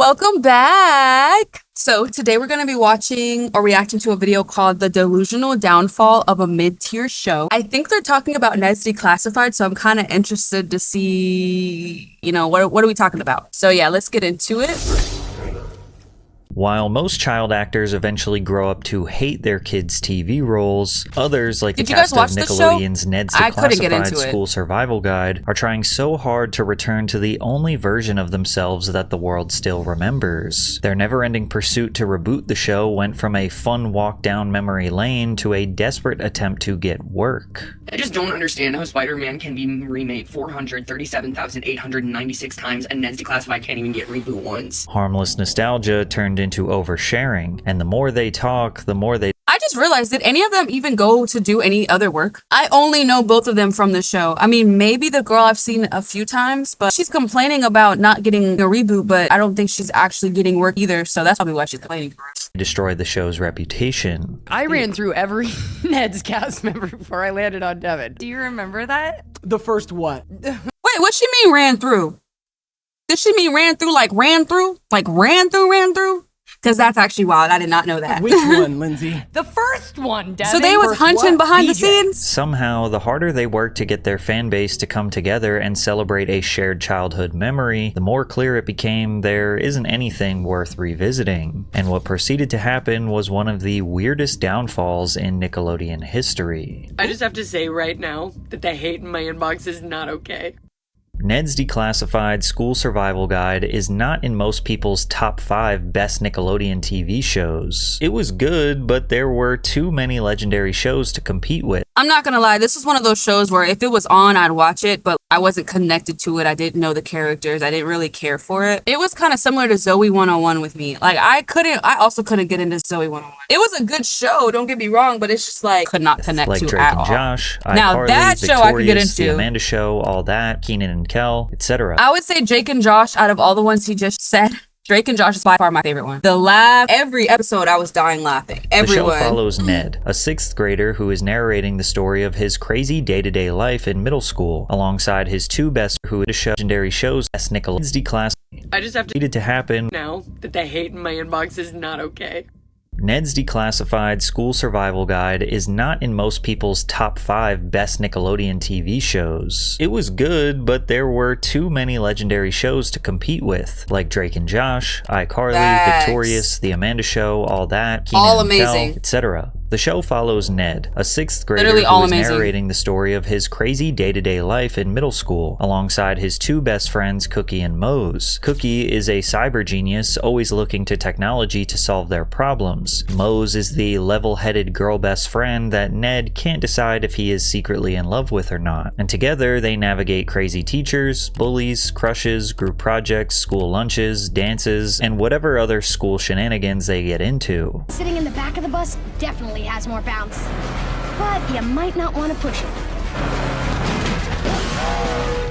Welcome back. So today we're going to be watching or reacting to a video called The Delusional Downfall of a Mid-Tier Show. I think they're talking about Neds Declassified, so I'm kind of interested to see, what are we talking about? So yeah, let's get into it. While most child actors eventually grow up to hate their kids' TV roles, others, like the cast of Nickelodeon's Neds Declassified School Survival Guide, are trying so hard to return to the only version of themselves that the world still remembers. Their never-ending pursuit to reboot the show went from a fun walk down memory lane to a desperate attempt to get work. I just don't understand how Spider-Man can be remade 437,896 times and Neds Declassified can't even get reboot once. Harmless nostalgia turned into oversharing, and the more they talk, the more they... I just realized, did any of them even go to do any other work? I only know both of them from the show. I mean, maybe the girl I've seen a few times, but she's complaining about not getting a reboot, but I don't think she's actually getting work either, so that's probably why she's complaining. Destroyed the show's reputation. I ran through every Neds cast member before I landed on Devin. Do you remember that? The first what? Wait, what she mean ran through? Did she mean ran through like ran through? Like ran through? Because that's actually wild. I did not know that. Which one, Lindsay? The first one, Devin. So they was hunting behind the scenes? Somehow, the harder they work to get their fan base to come together and celebrate a shared childhood memory, the more clear it became there isn't anything worth revisiting. And what proceeded to happen was one of the weirdest downfalls in Nickelodeon history. I just have to say right now that the hate in my inbox is not okay. Ned's Declassified School Survival Guide is not in most people's top 5 best Nickelodeon TV shows. It was good, but there were too many legendary shows to compete with. I'm not gonna lie, this was one of those shows where if it was on, I'd watch it, but I wasn't connected to it. I didn't know the characters. I didn't really care for it. It was kind of similar to Zoe 101 with me. Like, I also couldn't get into Zoe 101. It was a good show, don't get me wrong, but it's just like, could not connect like to Drake at and all. Josh, now, iCarly, that show I could get into. The Amanda Show, All That, Keenan and Kel, etc. I would say Jake and Josh, out of all the ones he just said, Drake and Josh is by far my favorite one. The laugh, every episode I was dying laughing. Everyone. The show follows Ned, a 6th grader who is narrating the story of his crazy day-to-day life in middle school, alongside his two best legendary shows as Nickelodeon's Declassified. I just have to needed to happen now that the hate in my inbox is not okay. Ned's Declassified School Survival Guide is not in most people's top 5 best Nickelodeon TV shows. It was good, but there were too many legendary shows to compete with, like Drake and Josh, iCarly, Victorious, The Amanda Show, All That, Keenan and Kel, etc. The show follows Ned, a 6th grader who is narrating the story of his crazy day-to-day life in middle school, alongside his two best friends, Cookie and Mose. Cookie is a cyber genius, always looking to technology to solve their problems. Mose is the level-headed girl best friend that Ned can't decide if he is secretly in love with or not. And together, they navigate crazy teachers, bullies, crushes, group projects, school lunches, dances, and whatever other school shenanigans they get into. Sitting in the back of the bus definitely has more bounce, but you might not want to push it.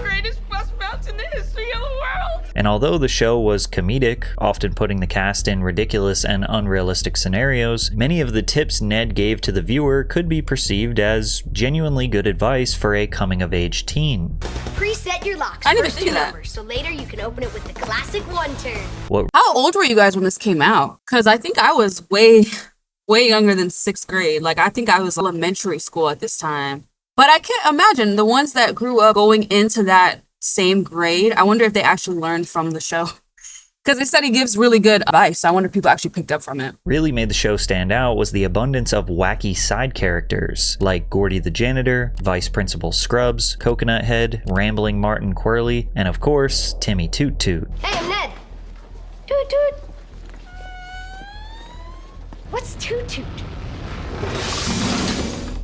Greatest bus bounce in the history of the world! And although the show was comedic, often putting the cast in ridiculous and unrealistic scenarios, many of the tips Ned gave to the viewer could be perceived as genuinely good advice for a coming-of-age teen. Preset your locks I didn't even first see that. number, so later you can open it with the classic one turn. How old were you guys when this came out? Because I think I was way younger than 6th grade. Like, I think I was elementary school at this time. But I can't imagine the ones that grew up going into that same grade. I wonder if they actually learned from the show. Because they said he gives really good advice. I wonder if people actually picked up from it. Really made the show stand out was the abundance of wacky side characters, like Gordy the janitor, Vice Principal Scrubs, Coconut Head, Rambling Martin Quirley, and of course, Timmy Toot Toot. Hey, I'm Ned. Toot toot. What's toot toot?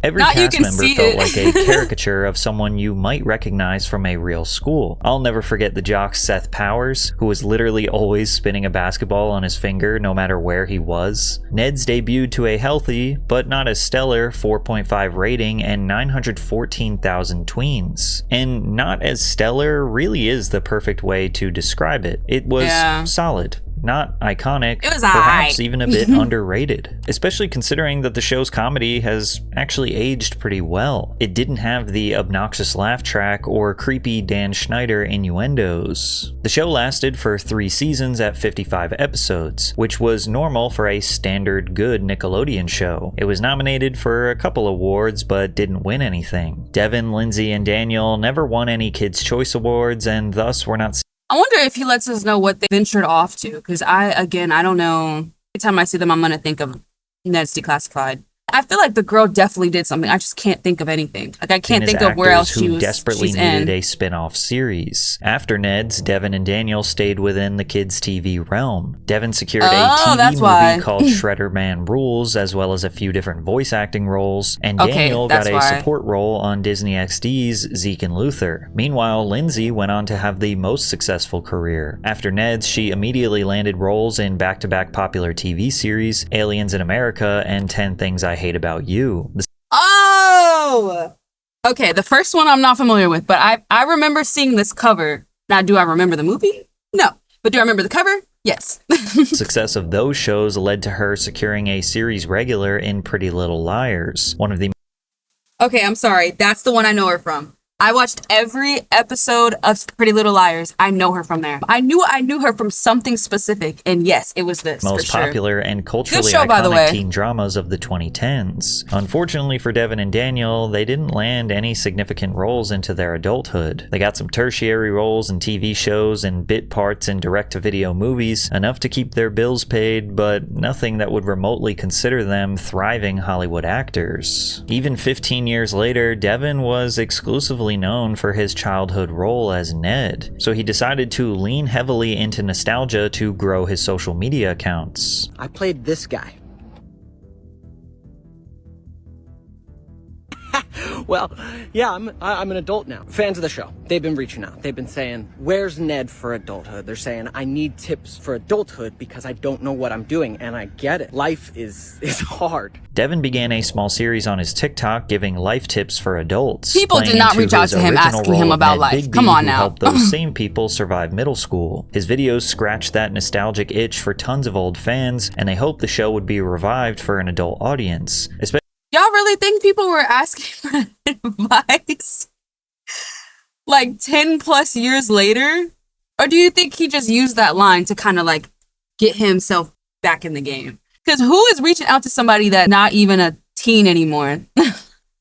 Every cast member felt like a caricature of someone you might recognize from a real school. I'll never forget the jock Seth Powers, who was literally always spinning a basketball on his finger no matter where he was. Ned's debuted to a healthy, but not as stellar, 4.5 rating and 914,000 tweens. And not as stellar really is the perfect way to describe it. It was solid. not iconic, It was perhaps aight. even a bit underrated, especially considering that the show's comedy has actually aged pretty well. It didn't have the obnoxious laugh track or creepy Dan Schneider innuendos. The show lasted for 3 seasons at 55 episodes, which was normal for a standard good Nickelodeon show. It was nominated for a couple awards but didn't win anything. Devin, Lindsay, and Daniel never won any Kids' Choice Awards and thus were not. I wonder if he lets us know what they ventured off to, because I don't know. Every time I see them, I'm going to think of Ned's Declassified. I feel like the girl definitely did something. I just can't think of anything. Like, I can't think of where else who desperately she's needed in. a spin-off series. After Ned's, Devin and Daniel stayed within the kids' TV realm. Devin secured a TV movie called Shredder Man Rules, as well as a few different voice acting roles, and Daniel got a support role on Disney XD's Zeke and Luther. Meanwhile, Lindsay went on to have the most successful career. After Ned's, she immediately landed roles in back-to-back popular TV series, Aliens in America and 10 Things I Hate About You. Okay, the first one I'm not familiar with, but I remember seeing this cover. Now, do I remember the movie? No. But do I remember the cover? Yes. Success of those shows led to her securing a series regular in Pretty Little Liars, one of the... Okay, I'm sorry. That's the one I know her from. I watched every episode of Pretty Little Liars. I know her from there. I knew her from something specific, and yes, it was this. Most for popular sure. and culturally Good show, by the way. iconic teen dramas of the 2010s. Unfortunately for Devin and Daniel, they didn't land any significant roles into their adulthood. They got some tertiary roles in TV shows and bit parts in direct-to-video movies, enough to keep their bills paid, but nothing that would remotely consider them thriving Hollywood actors. Even 15 years later, Devin was exclusively known for his childhood role as Ned, so he decided to lean heavily into nostalgia to grow his social media accounts. I played this guy. Well, yeah, I'm an adult now. Fans of the show, they've been reaching out. They've been saying, where's Ned for adulthood? They're saying, I need tips for adulthood because I don't know what I'm doing, and I get it. Life is hard. Devin began a small series on his TikTok giving life tips for adults. People did not reach out to him asking him about life. Come on now. Helped those same people survive middle school. His videos scratched that nostalgic itch for tons of old fans, and they hoped the show would be revived for an adult audience. Y'all really think people were asking for advice like 10 plus years later? Or do you think he just used that line to kind of like get himself back in the game? Because who is reaching out to somebody that's not even a teen anymore?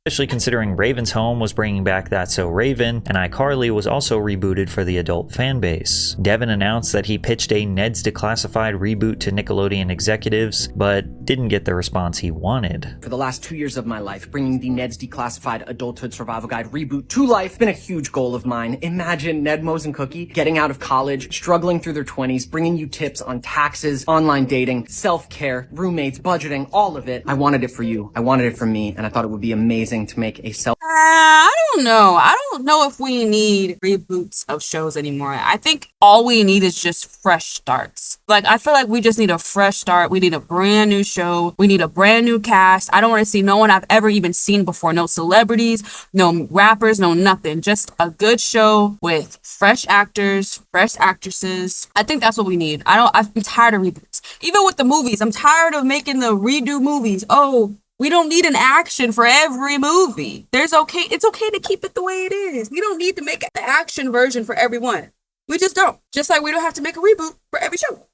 Especially considering Raven's Home was bringing back That's So Raven, and iCarly was also rebooted for the adult fan base. Devin announced that he pitched a Ned's Declassified reboot to Nickelodeon executives, but didn't get the response he wanted. For the last 2 years of my life, bringing the Ned's Declassified Adulthood Survival Guide reboot to life has been a huge goal of mine. Imagine Ned, Mose, and Cookie getting out of college, struggling through their 20s, bringing you tips on taxes, online dating, self-care, roommates, budgeting, all of it. I wanted it for you. I wanted it for me, and I thought it would be amazing to make a I don't know. I don't know if we need reboots of shows anymore. I think all we need is just fresh starts. Like, I feel like we just need a fresh start. We need a brand new show. We need a brand new cast. I don't want to see no one I've ever even seen before. No celebrities, no rappers, no nothing. Just a good show with fresh actors, fresh actresses. I think that's what we need. I'm tired of reboots. Even with the movies, I'm tired of making the redo movies. Oh, we don't need an action for every movie. It's okay to keep it the way it is. We don't need to make the action version for everyone. We just don't. Just like we don't have to make a reboot for every show.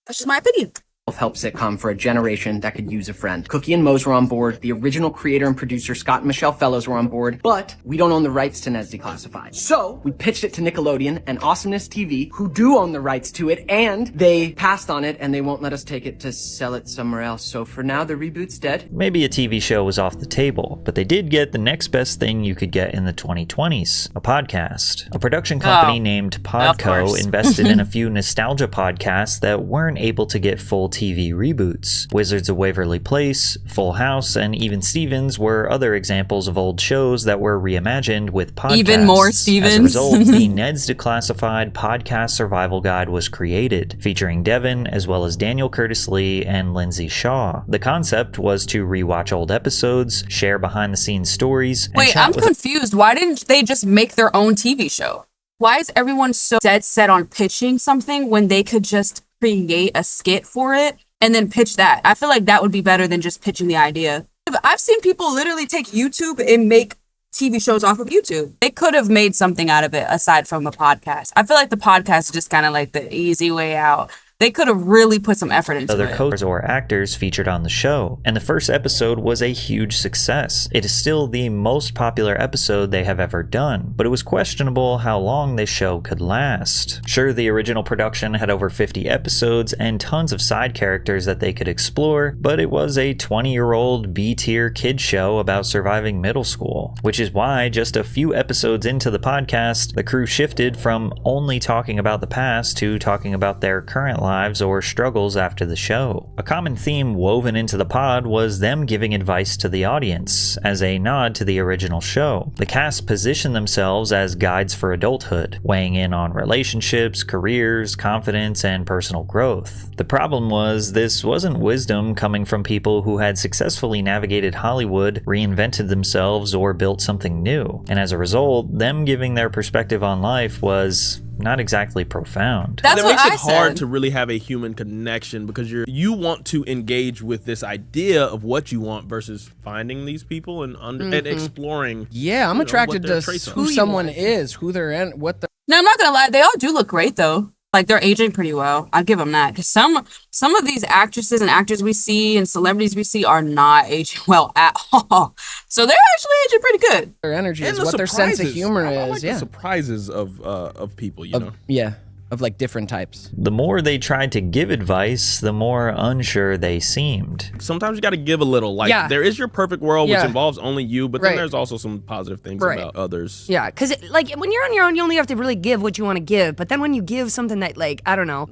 That's just my opinion. Self-help sitcom for a generation that could use a friend. Cookie and Mose were on board. The original creator and producer Scott and Michelle Fellows were on board, but we don't own the rights to Ned's Declassified. So we pitched it to Nickelodeon and Awesomeness TV, who do own the rights to it, and they passed on it and they won't let us take it to sell it somewhere else. So for now, the reboot's dead. Maybe a TV show was off the table, but they did get the next best thing you could get in the 2020s, a podcast. A production company named Podco invested in a few nostalgia podcasts that weren't able to get full TV reboots. Wizards of Waverly Place, Full House, and Even Stevens were other examples of old shows that were reimagined with podcasts. Even more Stevens. As a result, the Ned's Declassified Podcast Survival Guide was created, featuring Devin as well as Daniel Curtis Lee and Lindsay Shaw. The concept was to rewatch old episodes, share behind-the-scenes stories, and Wait, I'm confused. Why didn't they just make their own TV show? Why is everyone so dead set on pitching something when they could just create a skit for it and then pitch that. I feel like that would be better than just pitching the idea. I've seen people literally take YouTube and make TV shows off of YouTube. They could have made something out of it aside from a podcast. I feel like the podcast is just kind of like the easy way out. They could have really put some effort into other it. co-stars or actors featured on the show, and the first episode was a huge success. It is still the most popular episode they have ever done, but it was questionable how long this show could last. Sure, the original production had over 50 episodes and tons of side characters that they could explore, but it was a 20-year-old B-tier kid show about surviving middle school, which is why just a few episodes into the podcast, the crew shifted from only talking about the past to talking about their current lives or struggles after the show. A common theme woven into the pod was them giving advice to the audience, as a nod to the original show. The cast positioned themselves as guides for adulthood, weighing in on relationships, careers, confidence, and personal growth. The problem was, this wasn't wisdom coming from people who had successfully navigated Hollywood, reinvented themselves, or built something new. And as a result, them giving their perspective on life was not exactly profound. That's that what makes I it hard said. to really have a human connection because you want to engage with this idea of what you want versus finding these people and and exploring. Yeah, I'm attracted what their to traits are. who someone is, who they're in, what the. No, I'm not gonna lie. They all do look great though. Like they're aging pretty well. I'll give them that. Because some of these actresses and actors we see and celebrities we see are not aging well at all. So they're actually aging pretty good. Their energy And is the what their sense of surprises. humor I is. like Yeah, the surprises of people, you know. yeah, of like different types. The more they tried to give advice, the more unsure they seemed. Sometimes you got to give a little. Like Yeah. there is your perfect world, which Yeah. involves only you, but then Right. there's also some positive things Right. about others. Yeah, because like when you're on your own, you only have to really give what you want to give. But then when you give something that like I don't know,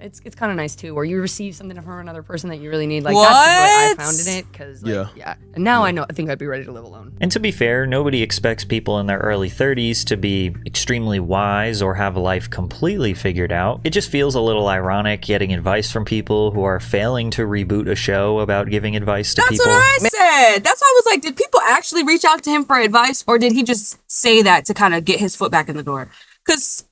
it's kind of nice too, where you receive something from another person that you really need. Like that's what I What? found in it. Because Yeah. yeah, and now I think I'd be ready to live alone. And to be fair, nobody expects people in their early 30s to be extremely wise or have life completely figured out. It just feels a little ironic getting advice from people who are failing to reboot a show about giving advice to That's people. what I said. That's why I was like, did people actually reach out to him for advice, or did he just say that to kind of get his foot back in the door? Because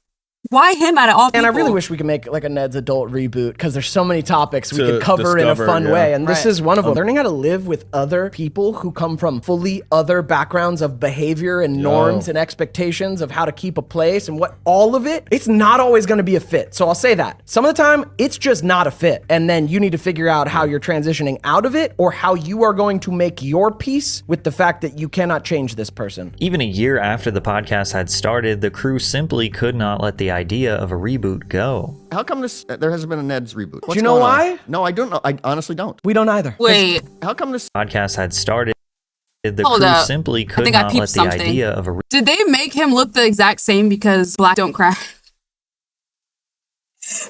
why him out of all people? And I really wish we could make like a Ned's adult reboot because there's so many topics we To could cover in a discover, fun yeah. way. And this Right. is one of them. Learning how to live with other people who come from fully other backgrounds of behavior and norms and expectations of how to keep a place and what all of it, it's not always going to be a fit. So I'll say that. Some of the time, it's just not a fit. And then you need to figure out how you're transitioning out of it or how you are going to make your peace with the fact that you cannot change this person. Even a year after the podcast had started, the crew simply could not let the idea of a reboot go. How come there hasn't been a Neds reboot? Do you know why? No, I don't know. I honestly don't. We don't either. Wait, How come this? Podcast had started, the Hold crew up. simply I could think I not peeped let the something. idea of a did they make him look the exact same because black don't cry?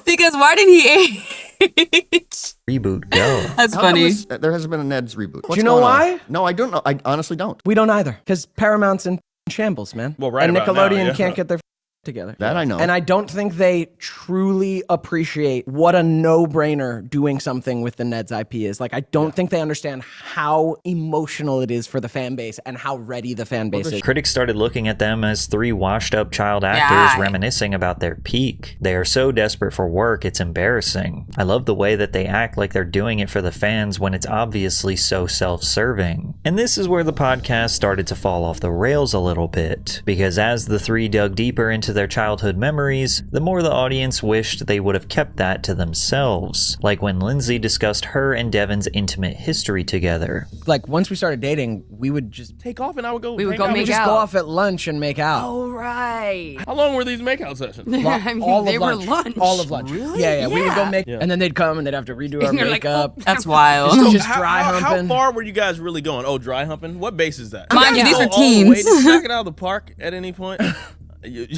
Because why did he age? reboot go. That's How come funny. there hasn't been a Neds reboot? Do you know why? No, I don't know. I honestly don't. We don't either. Because Paramount's in shambles, man. Well, right and about Nickelodeon now, yeah. can't get their together. That I know. And I don't think they truly appreciate what a no-brainer doing something with the Neds IP is. Like, I don't think they understand how emotional it is for the fan base and how ready the fan base is. Critics started looking at them as three washed-up child actors Yeah. reminiscing about their peak. They are so desperate for work, it's embarrassing. I love the way that they act like they're doing it for the fans when it's obviously so self-serving. And this is where the podcast started to fall off the rails a little bit, because as the three dug deeper into their childhood memories, the more the audience wished they would have kept that to themselves. Like when Lindsay discussed her and Devin's intimate history together. Like, once we started dating, we would just Take off and I would go. We would hang go out we make with just out. go off at lunch and make out. Oh right. you. How long were these makeout sessions? I mean, all they of were lunch. lunch. All of lunch. Really? Yeah, we would go Yeah. make, and then they'd come and they'd have to redo our And you're like, makeup. oh, That's wild. Just dry how humping. far were you guys really going? Oh, dry humping? What base is that? Mind you, guys these go are all the way teens. to Knock it out of the park at any point?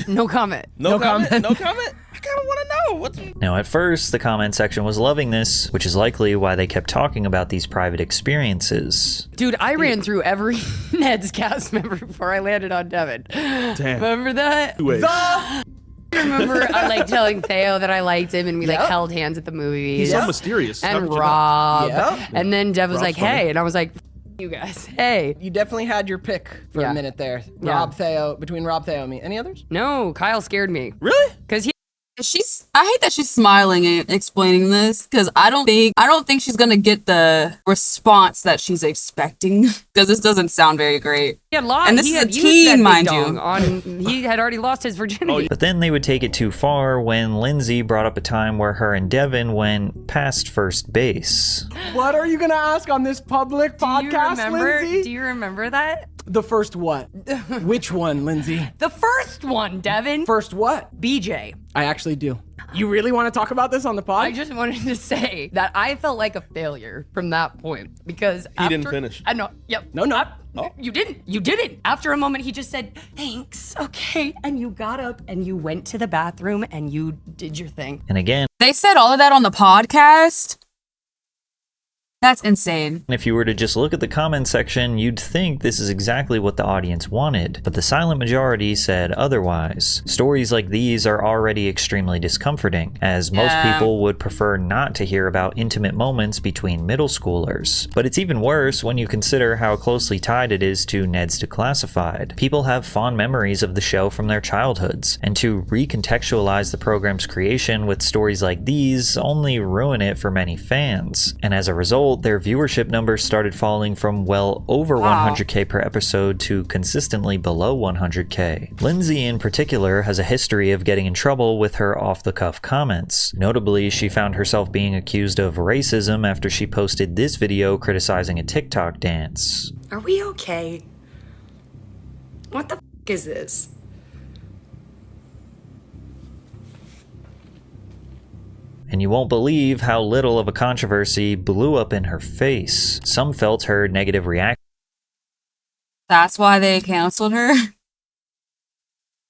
No comment. No comment. comment? No comment? I kind of want to know. What's Now, at first, the comment section was loving this, which is likely why they kept talking about these private experiences. Dude, I ran through every Ned's cast member before I landed on Devin. Damn. Remember that? Wait. I remember I like telling Theo that I liked him and we like held hands at the movies. He's so mysterious. How And could you not? Rob. Yep. And then Dev was Rob's like, funny. hey. And I was like, you guys, hey. You definitely had your pick for Yeah. a minute there. Yeah. Rob, Theo, between Rob, Theo, and me. Any others? No, Kyle scared me. Really? Because he I hate that she's smiling and explaining this because I don't think she's gonna get the response that she's expecting because this doesn't sound very great. And this is a teen, mind you. He had already lost his virginity. But then they would take it too far when Lindsay brought up a time where her and Devin went past first base. What are you gonna ask on this public podcast, Lindsay? Do you remember that? The first what? Which one, Lindsay? The first one, Devin. First what? BJ. I actually do. You really want to talk about this on the pod? I just wanted to say that I felt like a failure from that point because he didn't finish. I know. Yep. No. You didn't. You didn't. After a moment, he just said, "Thanks, okay," and you got up and you went to the bathroom and you did your thing. And again, they said all of that on the podcast. That's insane. If you were to just look at the comment section, you'd think this is exactly what the audience wanted, but the silent majority said otherwise. Stories like these are already extremely discomforting, as most people would prefer not to hear about intimate moments between middle schoolers. But it's even worse when you consider how closely tied it is to Neds Declassified. People have fond memories of the show from their childhoods, and to recontextualize the program's creation with stories like these only ruin it for many fans. And as a result, their viewership numbers started falling from well over 100k per episode to consistently below 100k. Lindsay in particular has a history of getting in trouble with her off-the-cuff comments. Notably, she found herself being accused of racism after she posted this video criticizing a TikTok dance. Are we okay? What the f is this? And you won't believe how little of a controversy blew up in her face. Some felt her negative reaction. That's why they canceled her?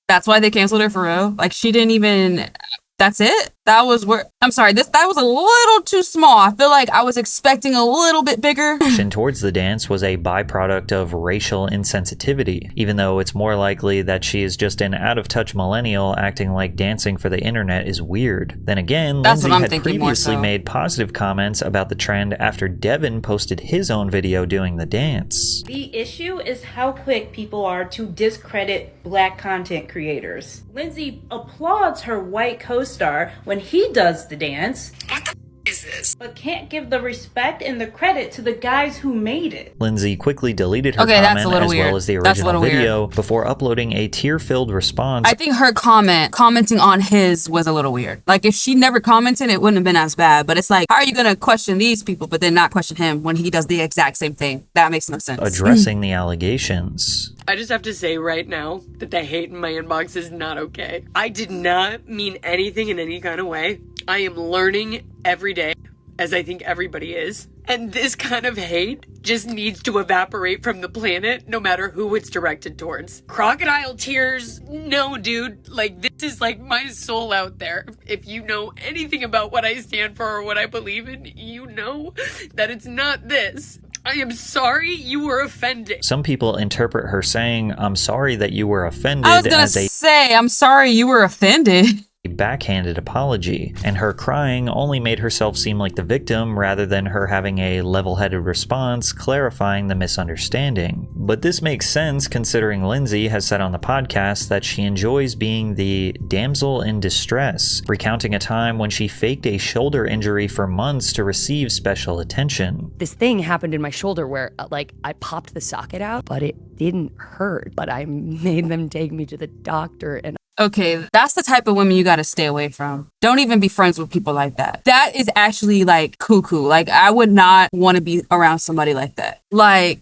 That's why they canceled her for real? Like, she didn't even... That's it? That was where... I'm sorry, that was a little too small. I feel like I was expecting a little bit bigger. Towards the dance was a byproduct of racial insensitivity, even though it's more likely that she is just an out-of-touch millennial acting like dancing for the internet is weird. Then again, Lindsay had previously made positive comments about the trend after Devin posted his own video doing the dance. The issue is how quick people are to discredit black content creators. Lindsay applauds her white co-star when he does the dance. What the f is this? But can't give the respect and the credit to the guys who made it. Lindsay quickly deleted her comment as well as the original video before uploading a tear-filled response. I think her commenting on his was a little weird. Like, if she never commented, it wouldn't have been as bad. But it's like, how are you going to question these people but then not question him when he does the exact same thing? That makes no sense. Addressing the allegations. I just have to say right now that the hate in my inbox is not okay. I did not mean anything in any kind of way. I am learning every day, as I think everybody is. And this kind of hate just needs to evaporate from the planet, no matter who it's directed towards. Crocodile tears? No, dude. Like, this is like my soul out there. If you know anything about what I stand for or what I believe in, you know that it's not this. I am sorry you were offended. Some people interpret her saying, "I'm sorry that you were offended," I was gonna say, "I'm sorry you were offended." A backhanded apology, and her crying only made herself seem like the victim rather than her having a level-headed response clarifying the misunderstanding. But this makes sense considering Lindsay has said on the podcast that she enjoys being the damsel in distress, recounting a time when she faked a shoulder injury for months to receive special attention. This thing happened in my shoulder where I popped the socket out, but it didn't hurt. But I made them take me to the doctor and Okay, that's the type of women you gotta stay away from. Don't even be friends with people like that. That is actually like cuckoo. Like, I would not want to be around somebody like that. Like,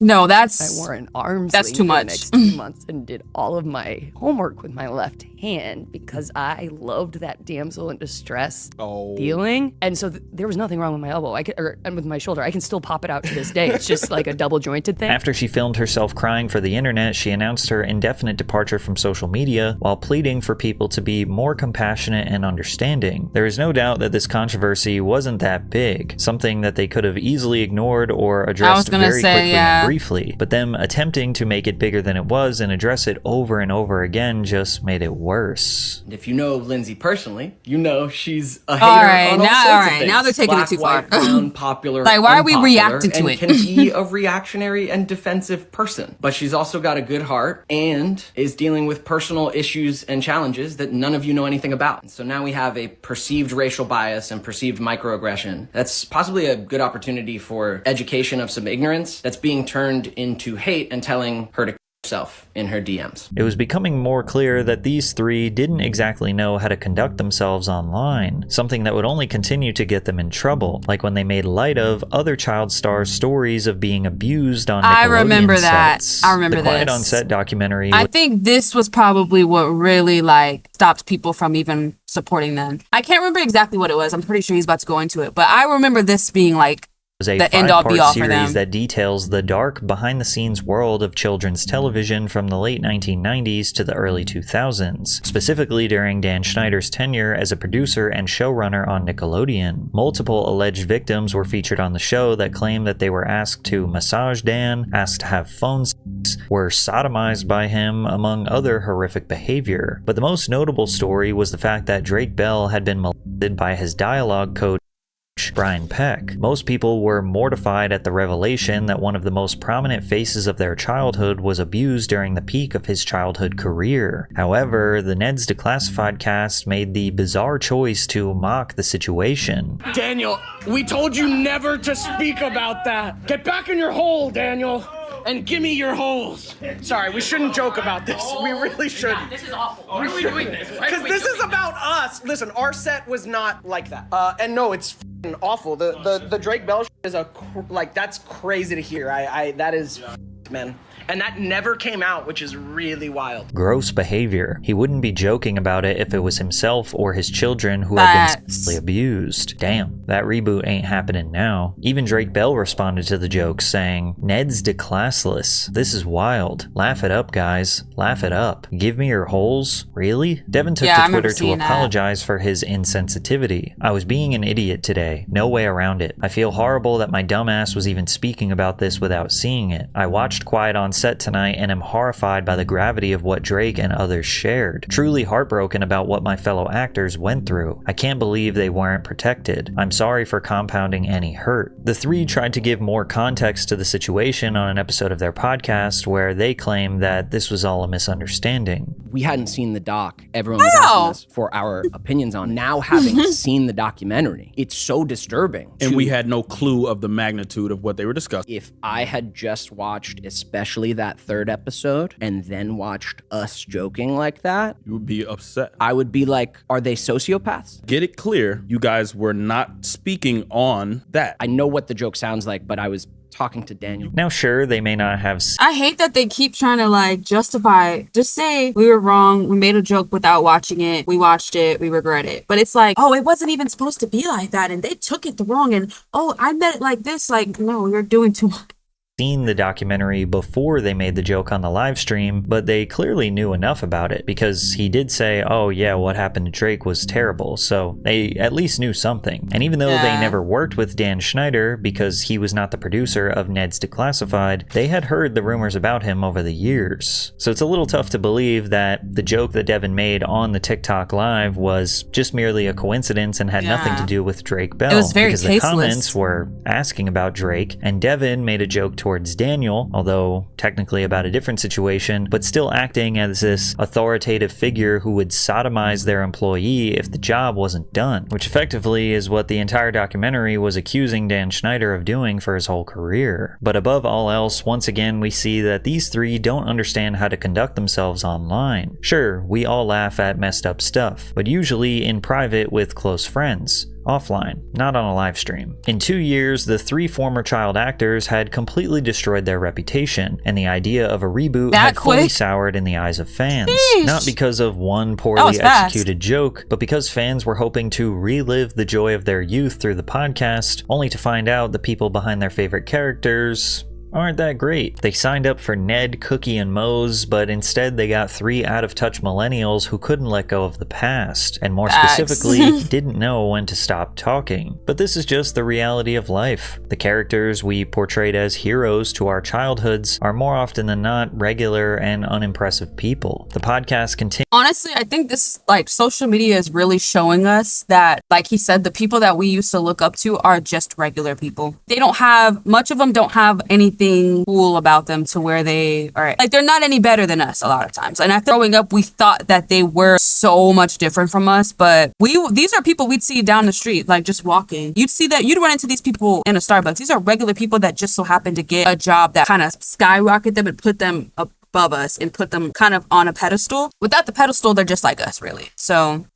no, I wore an arm that's sling too for much. the next 2 months and did all of my homework with my left hand because I loved that damsel in distress feeling. And so there was nothing wrong with my elbow and with my shoulder. I can still pop it out to this day. It's just like a double jointed thing. After she filmed herself crying for the internet, she announced her indefinite departure from social media while pleading for people to be more compassionate and understanding. There is no doubt that this controversy wasn't that big, something that they could have easily ignored or addressed very quickly and briefly, but them attempting to make it bigger than it was and address it over and over again just made it worse. If you know Lindsay personally, you know she's a hater on all sorts of things. Now they're taking Black, it too far. White, brown, popular, like, why are we unpopular, reacting to and it? can be a reactionary and defensive person. But she's also got a good heart and is dealing with personal issues and challenges that none of you know anything about. So now we have a perceived racial bias and perceived microaggression. That's possibly a good opportunity for education of some ignorance that's being turned into hate and telling her to herself in her DMs. It was becoming more clear that these three didn't exactly know how to conduct themselves online, something that would only continue to get them in trouble, like when they made light of other child stars' stories of being abused on Nickelodeon I remember that. sets. I remember the Quiet this. on Set documentary. I think this was probably what really like stopped people from even supporting them. I can't remember exactly what it was. I'm pretty sure he's about to go into it, but I remember this being like was a the end-all five-part be-all for them. series that details the dark, behind-the-scenes world of children's television from the late 1990s to the early 2000s, specifically during Dan Schneider's tenure as a producer and showrunner on Nickelodeon. Multiple alleged victims were featured on the show that claimed that they were asked to massage Dan, asked to have phone sex, were sodomized by him, among other horrific behavior. But the most notable story was the fact that Drake Bell had been molested by his dialogue coach Brian Peck. Most people were mortified at the revelation that one of the most prominent faces of their childhood was abused during the peak of his childhood career. However, the Neds Declassified cast made the bizarre choice to mock the situation. Daniel, we told you never to speak about that. Get back in your hole, Daniel, and give me your holes. Sorry, we shouldn't joke about this. We really shouldn't. This is awful. Why are we doing this? Because this is about us. Listen, our set was not like that. And no, it's f***ing awful. The Drake Bell is that's crazy to hear. That is, man. And that never came out, which is really wild. Gross behavior. He wouldn't be joking about it if it was himself or his children who had been sexually abused. Damn, that reboot ain't happening now. Even Drake Bell responded to the joke, saying, "Ned's declassless. This is wild. Laugh it up, guys. Laugh it up. Give me your holes? Really?" Devin took to Twitter to apologize for his insensitivity. "I was being an idiot today. No way around it. I feel horrible that my dumbass was even speaking about this without seeing it. I watched Quiet on Set tonight and am horrified by the gravity of what Drake and others shared. Truly heartbroken about what my fellow actors went through. I can't believe they weren't protected. I'm sorry for compounding any hurt." The three tried to give more context to the situation on an episode of their podcast where they claim that this was all a misunderstanding. We hadn't seen the doc. Everyone was asking us for our opinions on. Now having seen the documentary, it's so disturbing. And we had no clue of the magnitude of what they were discussing. If I had just watched especially that third episode and then watched us joking like that, you would be upset. I would be like, are they sociopaths? Get it clear, you guys were not speaking on that. I know what the joke sounds like, but I was talking to Daniel. Now, sure, they may not have. I hate that they keep trying to like justify. Just say we were wrong. We made a joke without watching it. We watched it. We regret it. But it's like, oh, it wasn't even supposed to be like that, and they took it the wrong. And oh, I meant it like this. Like, no, you're doing too much. Seen the documentary before they made the joke on the live stream, but they clearly knew enough about it because he did say, "Oh yeah, what happened to Drake was terrible," so they at least knew something. And even though they never worked with Dan Schneider because he was not the producer of Ned's Declassified, they had heard the rumors about him over the years. So it's a little tough to believe that the joke that Devin made on the TikTok live was just merely a coincidence and had nothing to do with Drake Bell. It was very because tasteless. The comments were asking about Drake, and Devin made a joke towards Daniel, although technically about a different situation, but still acting as this authoritative figure who would sodomize their employee if the job wasn't done, which effectively is what the entire documentary was accusing Dan Schneider of doing for his whole career. But above all else, once again, we see that these three don't understand how to conduct themselves online. Sure, we all laugh at messed up stuff, but usually in private with close friends. Offline, not on a live stream. In 2 years, the three former child actors had completely destroyed their reputation, and the idea of a reboot had fully soured in the eyes of fans. Not because of one poorly executed joke, but because fans were hoping to relive the joy of their youth through the podcast, only to find out the people behind their favorite characters aren't that great. They signed up for Ned, Cookie, and Mose, but instead they got 3 out-of-touch millennials who couldn't let go of the past, and more specifically, didn't know when to stop talking. But this is just the reality of life. The characters we portrayed as heroes to our childhoods are more often than not regular and unimpressive people. The podcast continues. Honestly, I think this, like, social media is really showing us that, like he said, the people that we used to look up to are just regular people. They don't have, much of them don't have anything cool about them to where they are, like, they're not any better than us a lot of times. And after growing up, we thought that they were so much different from us, but these are people we'd see down the street, like, just walking. You'd see that, you'd run into these people in a Starbucks. These are regular people that just so happen to get a job that kind of skyrocket them and put them above us and put them kind of on a pedestal. Without the pedestal, they're just like us, really. So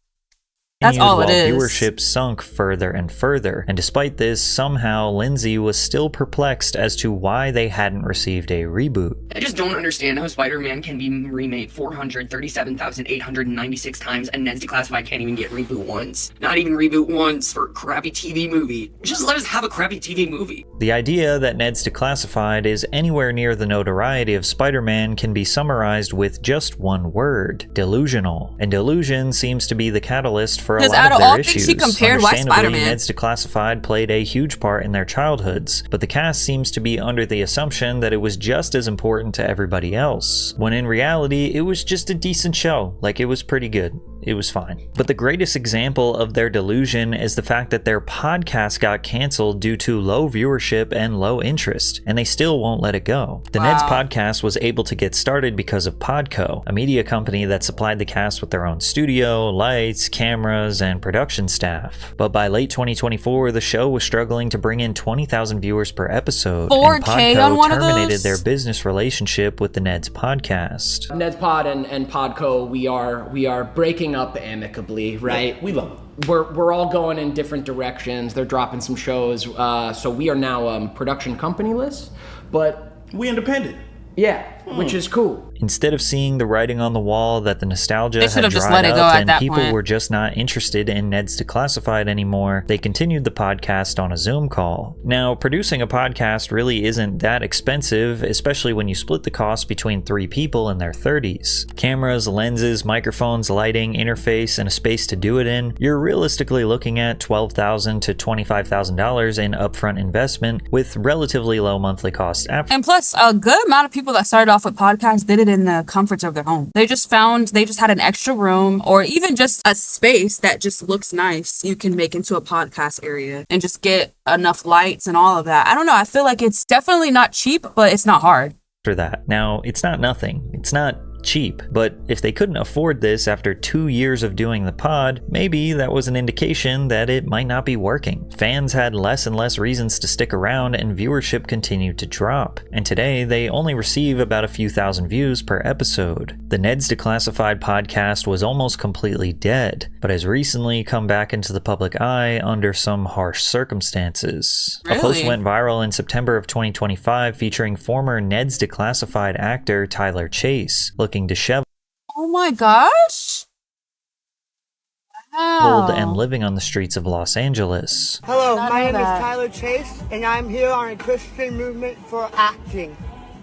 that's all it is. Viewership sunk further and further, and despite this, somehow Lindsay was still perplexed as to why they hadn't received a reboot. I just don't understand how Spider-Man can be remade 437,896 times and Neds Declassified can't even get reboot once. Not even reboot once for a crappy TV movie. Just let us have a crappy TV movie. The idea that Neds Declassified is anywhere near the notoriety of Spider-Man can be summarized with just one word: delusional. And delusion seems to be the catalyst for a lot of their issues. She compared White Spider-Man. Neds Declassified played a huge part in their childhoods, but the cast seems to be under the assumption that it was just as important to everybody else, when in reality, it was just a decent show. Like, it was pretty good. It was fine. But the greatest example of their delusion is the fact that their podcast got canceled due to low viewership and low interest, and they still won't let it go. The Neds podcast was able to get started because of Podco, a media company that supplied the cast with their own studio, lights, cameras, and production staff. But by late 2024, the show was struggling to bring in 20,000 viewers per episode, and Podco terminated their business relationship with the Neds podcast. Neds Pod and Podco, we are breaking up amicably, right? Yeah, we love them. We're all going in different directions. They're dropping some shows, so we are now production company-less, but we independent. Yeah, which is cool. Instead of seeing the writing on the wall that the nostalgia had dried up and people were just not interested in Neds Declassified anymore, they continued the podcast on a Zoom call. Now, producing a podcast really isn't that expensive, especially when you split the cost between 3 people in their 30s. Cameras, lenses, microphones, lighting, interface, and a space to do it in, you're realistically looking at $12,000 to $25,000 in upfront investment with relatively low monthly costs after. And plus, a good amount of people that started off with podcasts did it in the comforts of their home. They just had an extra room or even just a space that just looks nice. You can make into a podcast area and just get enough lights and all of that. I don't know. I feel like it's definitely not cheap, but it's not hard. That. Now, it's not nothing. It's not cheap, but if they couldn't afford this after 2 years of doing the pod, maybe that was an indication that it might not be working. Fans had less and less reasons to stick around and viewership continued to drop, and today they only receive about a few thousand views per episode. The Neds Declassified podcast was almost completely dead, but has recently come back into the public eye under some harsh circumstances. Really? A post went viral in September of 2025 featuring former Neds Declassified actor Tyler Chase, looking disheveled Oh my gosh. Wow. and living on the streets of Los Angeles. Hello, my name is Tyler Chase, and I'm here on a Christian movement for acting.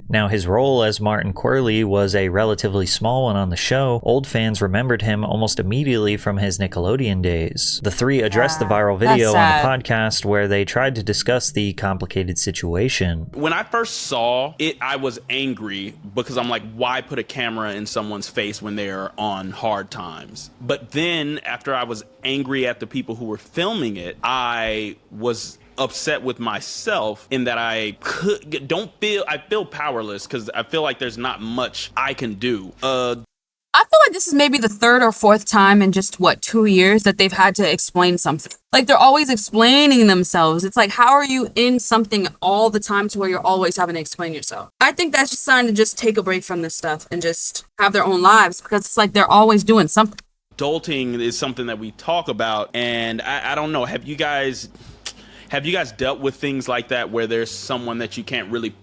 Now, his role as Martin Corley was a relatively small one on the show. Old fans remembered him almost immediately from his Nickelodeon days. The 3 addressed the viral video on the podcast where they tried to discuss the complicated situation. When I first saw it, I was angry because I'm like, why put a camera in someone's face when they're on hard times? But then after I was angry at the people who were filming it, I was upset with myself in that I feel powerless because I feel like there's not much I can do. I feel like this is maybe the 3rd or 4th time in just 2 years that they've had to explain something. Like, they're always explaining themselves. It's like, how are you in something all the time to where you're always having to explain yourself? I think that's just time to just take a break from this stuff and just have their own lives, because it's like they're always doing something. Adulting is something that we talk about, and I don't know, have you guys dealt with things like that where there's someone that you can't really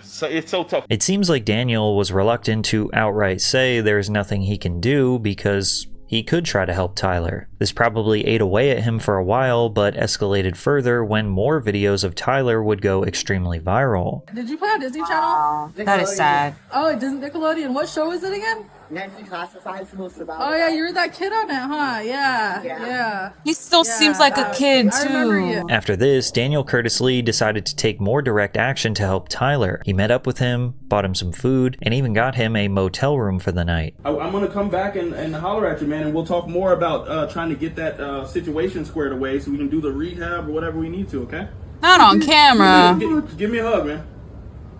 so it's so tough. It seems like Daniel was reluctant to outright say there's nothing he can do because he could try to help Tyler. This probably ate away at him for a while, but escalated further when more videos of Tyler would go extremely viral. Did you play on Disney Channel? That is sad. Oh, it doesn't Nickelodeon. What show is it again? Declassified School Survival. Oh yeah, you were that kid on it, huh? Yeah. He still seems like a kid I remember too. you. After this, Daniel Curtis Lee decided to take more direct action to help Tyler. He met up with him, bought him some food, and even got him a motel room for the night. I'm gonna come back and holler at you, man, and we'll talk more about trying to get that situation squared away so we can do the rehab or whatever we need to, okay? Not on camera. Give me a hug, man.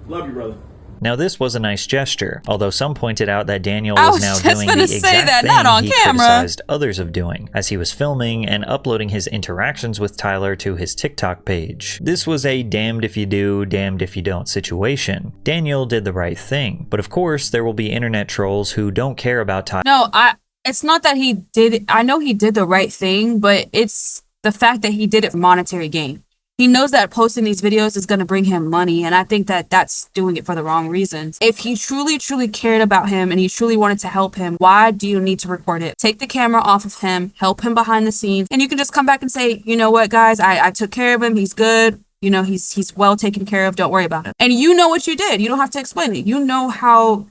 Love you, brother. Now this was a nice gesture, although some pointed out that Daniel I was was now just doing the gonna say exact that, thing not on he camera. criticized others of doing, as he was filming and uploading his interactions with Tyler to his TikTok page. This was a damned if you do, damned if you don't situation. Daniel did the right thing, but of course there will be internet trolls who don't care about Tyler. No, it's not that he did, I know he did the right thing, but it's the fact that he did it for monetary gain. He knows that posting these videos is going to bring him money, and I think that that's doing it for the wrong reasons. If he truly cared about him and he truly wanted to help him, why do you need to record it? Take the camera off of him, help him behind the scenes, and you can just come back and say, you know what, guys, I took care of him. He's good. You know, he's well taken care of. Don't worry about him. And you know what you did. You don't have to explain it. You know how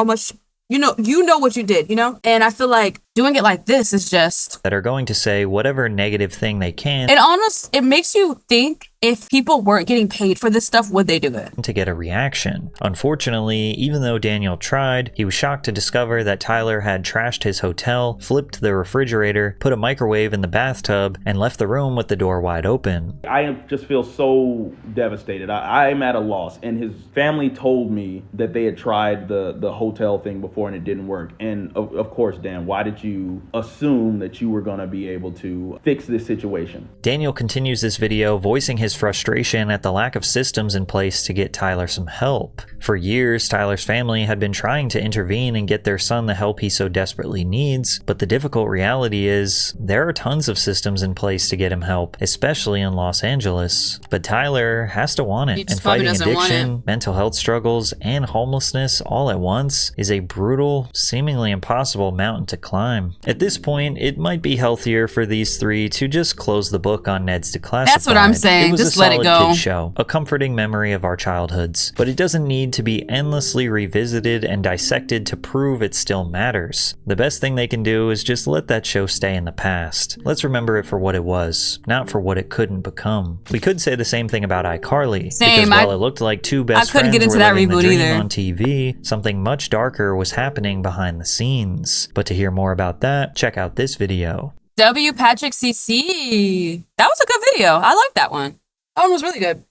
much, you know what you did, you know? And I feel like doing it like this is just... that are going to say whatever negative thing they can. It makes you think, if people weren't getting paid for this stuff, would they do it? To get a reaction. Unfortunately, even though Daniel tried, he was shocked to discover that Tyler had trashed his hotel, flipped the refrigerator, put a microwave in the bathtub, and left the room with the door wide open. I just feel so devastated. I'm at a loss. And his family told me that they had tried the hotel thing before and it didn't work. And of course, Dan, why did you assume that you were going to be able to fix this situation? Daniel continues this video voicing his frustration at the lack of systems in place to get Tyler some help. For years, Tyler's family had been trying to intervene and get their son the help he so desperately needs, but the difficult reality is there are tons of systems in place to get him help, especially in Los Angeles. But Tyler has to want it, and fighting addiction, mental health struggles, and homelessness all at once is a brutal, seemingly impossible mountain to climb. At this point, it might be healthier for these three to just close the book on Neds Declassified. That's what I'm saying. It was just a let it solid go. kid show, a comforting memory of our childhoods, but it doesn't need to be endlessly revisited and dissected to prove it still matters. The best thing they can do is just let that show stay in the past. Let's remember it for what it was, not for what it couldn't become. We could say the same thing about iCarly, because while it looked like two best friends were living the dream on TV, something much darker was happening behind the scenes. But to hear more about that, check out this video. W. Patrick CC. That was a good video. I like that one. That one was really good.